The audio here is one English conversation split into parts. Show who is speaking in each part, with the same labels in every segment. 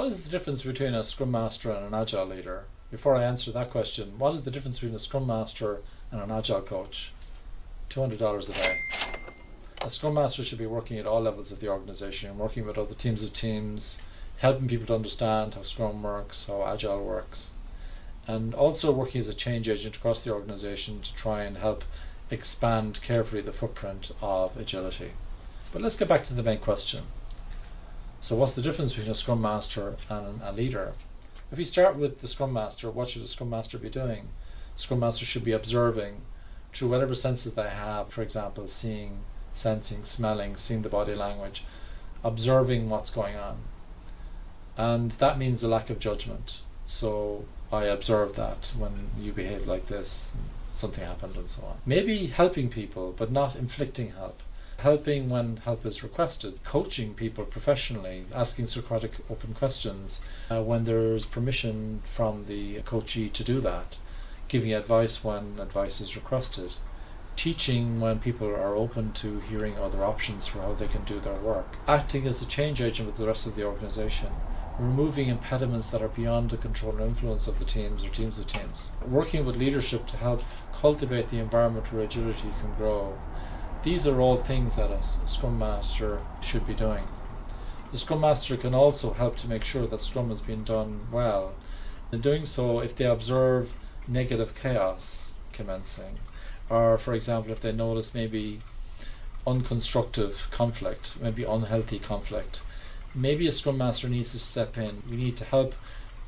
Speaker 1: What is the difference between a Scrum Master and an Agile leader? Before I answer that question, what is the difference between a Scrum Master and an Agile coach? $200 a day. A Scrum Master should be working at all levels of the organization, working with other teams of teams, helping people to understand how Scrum works, how Agile works, and also working as a change agent across the organization to try and help expand carefully the footprint of agility. But let's get back to the main question. So what's the difference between a Scrum Master and a leader? If you start with the Scrum Master, what should a Scrum Master be doing? Scrum Master should be observing through whatever senses they have, for example, seeing, sensing, smelling, seeing the body language, observing what's going on. And that means a lack of judgment. So I observe that when you behave like this, something happened and so on. Maybe helping people, but not inflicting help. Helping when help is requested. Coaching people professionally, asking Socratic open questions when there's permission from the coachee to do that. Giving advice when advice is requested. Teaching when people are open to hearing other options for how they can do their work. Acting as a change agent with the rest of the organization. Removing impediments that are beyond the control and influence of the teams or teams of teams. Working with leadership to help cultivate the environment where agility can grow. These are all things that a Scrum Master should be doing. The Scrum Master can also help to make sure that Scrum is being done well. In doing so, if they observe negative chaos commencing, or for example, if they notice maybe unconstructive conflict, maybe unhealthy conflict, maybe a Scrum Master needs to step in. We need to help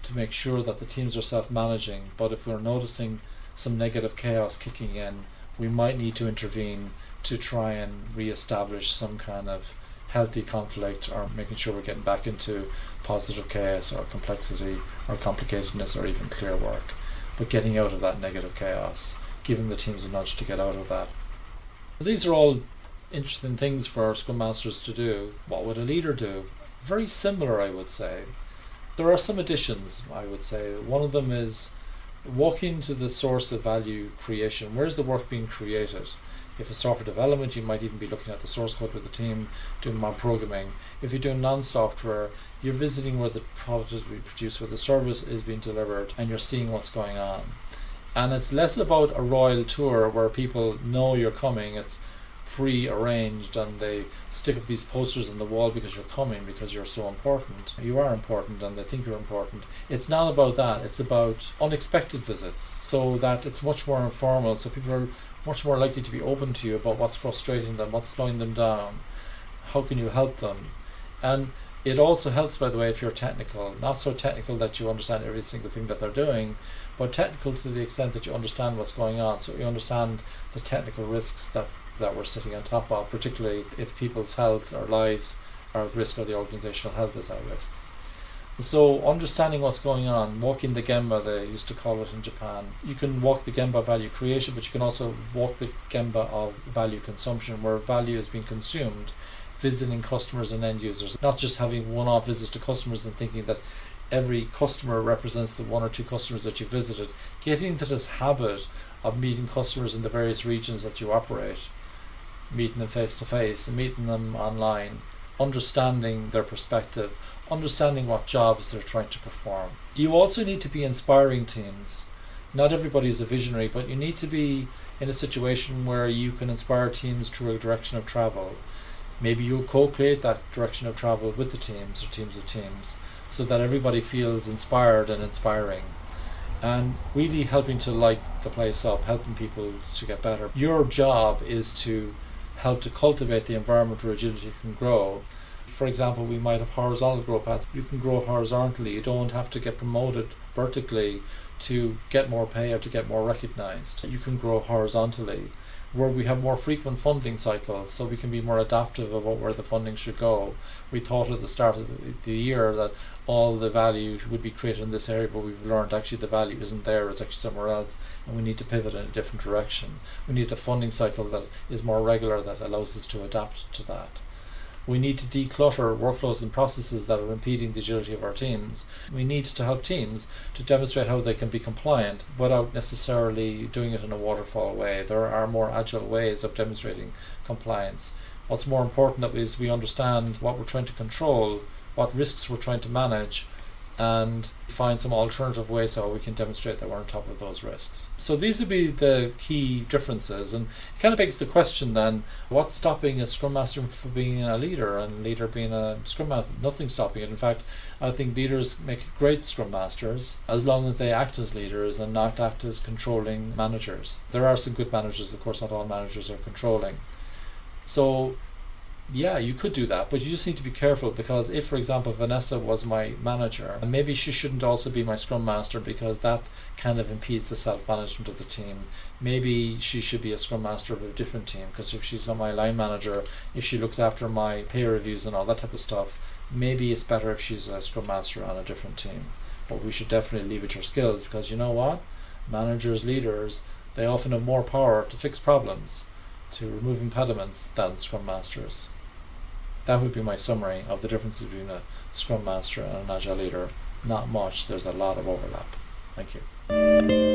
Speaker 1: to make sure that the teams are self-managing, but if we're noticing some negative chaos kicking in, we might need to intervene to try and re-establish some kind of healthy conflict, or making sure we're getting back into positive chaos or complexity or complicatedness or even clear work. But getting out of that negative chaos, giving the teams a nudge to get out of that. These are all interesting things for our Scrum Masters to do. What would a leader do? Very similar, I would say. There are some additions, I would say. One of them is walking to the source of value creation. Where's the work being created? If it's software development, you might even be looking at the source code with the team, doing more programming. If you're doing non-software, you're visiting where the product is being produced, where the service is being delivered, and you're seeing what's going on. And it's less about a royal tour where people know you're coming. It's pre-arranged and they stick up these posters on the wall because you're coming, because you're so important. You are important and they think you're important. It's not about that. It's about unexpected visits, so that it's much more informal, so people are much more likely to be open to you about what's frustrating them, what's slowing them down, how can you help them. And it also helps, by the way, if you're technical, not so technical that you understand every single thing that they're doing, but technical to the extent that you understand what's going on, so you understand the technical risks that we're sitting on top of, particularly if people's health or lives are at risk or the organizational health is at risk. So understanding what's going on, walking the Gemba, they used to call it in Japan. You can walk the Gemba of value creation, but you can also walk the Gemba of value consumption, where value is being consumed, visiting customers and end users, not just having one-off visits to customers and thinking that every customer represents the one or two customers that you visited. Getting into this habit of meeting customers in the various regions that you operate, meeting them face to face and meeting them online, understanding their perspective, understanding what jobs they're trying to perform. You also need to be inspiring teams. Not everybody is a visionary, but you need to be in a situation where you can inspire teams through a direction of travel. Maybe you'll co-create that direction of travel with the teams or teams of teams, so that everybody feels inspired and inspiring, and really helping to light the place up, helping people to get better. Your job is to help to cultivate the environment where agility can grow. For example, we might have horizontal growth paths. You can grow horizontally. You don't have to get promoted vertically to get more pay or to get more recognized. You can grow horizontally, where we have more frequent funding cycles, so we can be more adaptive about where the funding should go. We thought at the start of the year that all the value would be created in this area, but we've learned actually the value isn't there, it's actually somewhere else, and we need to pivot in a different direction. We need a funding cycle that is more regular, that allows us to adapt to that. We need to declutter workflows and processes that are impeding the agility of our teams. We need to help teams to demonstrate how they can be compliant without necessarily doing it in a waterfall way. There are more agile ways of demonstrating compliance. What's more important is we understand what we're trying to control, what risks we're trying to manage, and find some alternative ways how we can demonstrate that we're on top of those risks. So these would be the key differences, and it kind of begs the question then, what's stopping a Scrum Master from being a leader and a leader being a Scrum Master? Nothing's stopping it. In fact, I think leaders make great Scrum Masters as long as they act as leaders and not act as controlling managers. There are some good managers, of course, not all managers are controlling. So yeah, you could do that, but you just need to be careful, because if, for example, Vanessa was my manager, maybe she shouldn't also be my Scrum Master, because that kind of impedes the self-management of the team. Maybe she should be a Scrum Master of a different team, because if she's not my line manager, if she looks after my pay reviews and all that type of stuff, maybe it's better if she's a Scrum Master on a different team. But we should definitely leverage her skills, because you know what? Managers, leaders, they often have more power to fix problems, to remove impediments, than Scrum Masters. That would be my summary of the difference between a Scrum Master and an Agile leader. Not much. There's a lot of overlap. Thank you.